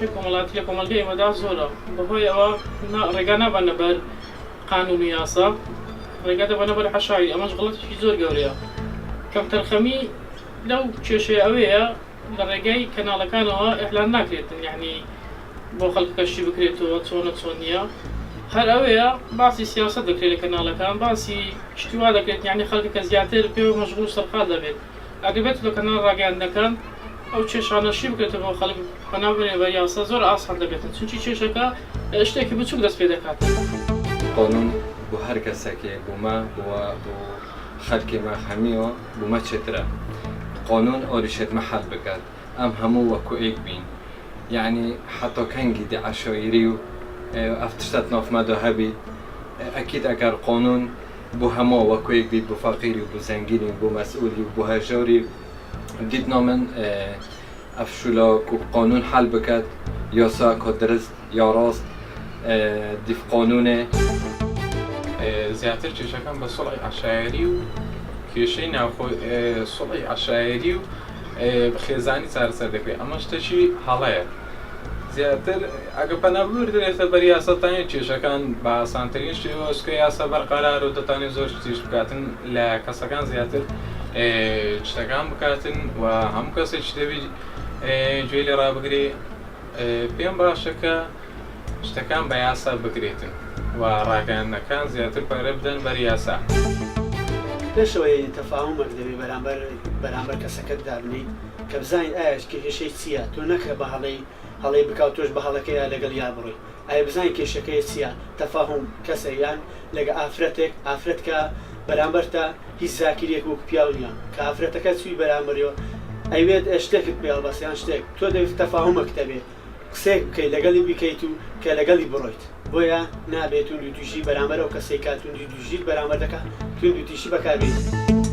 کێشەی کۆمەڵاتی لە کۆمەلگەی ئێمەدا زۆرە بەهۆی ئەوە ڕێگا نابەنە بەر قانون و یاسا ڕێگا دەبەنە بەر حەشاری ئەمەش غەڵەتێکی زۆر گەورەیە کەم تەرخەمی لەو کێشەی ئەوەیە لە ڕێگای کەناڵەکانەوە ئێعلان ناکرێتن یعنی بۆ خەڵکەشی بکرێتەوە چۆنە چۆن نییە هەر ئەوەیە باسی سیاست دەکرێت لە کەناڵەکان باسی شتیوا دەکرێت یعنی خەڵکەکە زیاتر پێ مەشغول سەرقا دەبێت ئەگەبێت لە کەناڵ ڕاگەیاندنەکان ئەو کێشانەشی بکرێتەوە بۆ خەڵک بەناوبرێ بە یاسا زۆر ئاسان دەبێتن چونکی کێشەکە شتێکی بچووک دەست پێ دەکات قانون بۆ هەر کەسێکێ بوومە بۆ خەڵکی ما هەمیەوە بوومە چێترە قانون ئۆریشێتمە حەل بکات ئەم هەموو وەکو ئێک بین یعنی حتا کەنگی داعشایری و ئەفتشتات نافمەدا هەبی ئەکید ئەگەر قانون بۆ هەموو وەکو ئێک بیت بۆ فەقیری و بۆ زەنگینی و بۆ مەسئولی و بۆ هەژاری دیتنا من ئەفشولا و قانون حەل بکات یاسا کە درست یا ڕاست دیف قانونێ زیاتر کێشەکان بە سوڵی عەشایری و کێشەی ناوخۆی سوڵی عەشایری و خێزانی چارەسەر دەکرێت ئەمە شتێکی هەڵەیە زیاتر ئەگە پەنابوور درێتە بەر یاساتانی کێشەکان بە ئاسانترین شێوەسکە یاسا بەرقەرار و دەتوانێت زۆر شتیش بکاتن لە کەسەکان زیاتر شتەکان بکاتن و هەموو کەسێکی دەبێت گوێی لێ ڕابگرێ پێم باشەکە شتەکان بە یاسا بگرێتن و ڕاگەیاندنەکان زیاتر پەرە بدەن بەر یاسا پێشەوەی تەفاهومێک دەبێت بەرامبەر کەسەکەت دابنیت کە بزانین ئایا کێشەی چییە تۆ نەکە بە هەڵەی بکاو تۆش بە هەڵەکەیە لەگەڵ یا بڕۆی ئایا بزانین کێشەکەی چییە تەفاهوم کەسە یان لەگە ئافرەت کە بەرامبەر تا هیچ زاکیرێک وەک پیاویان کە ئافرەتەکە چووی بەرامبەرەوە ئەوێت شتێکت پێڵ بەسییان شتێک تۆ دەوێت تەفاهومەک دەبێت قسێک بکەیت لەگەڵی بکەیت و کە لەگەڵی بڕۆیت بۆیە نابێت توندی تووشی بەرامبەر ئەو کەسێک کات توندی دوژیت بەرامبەر دەکات توندی تووشی بەکاربێت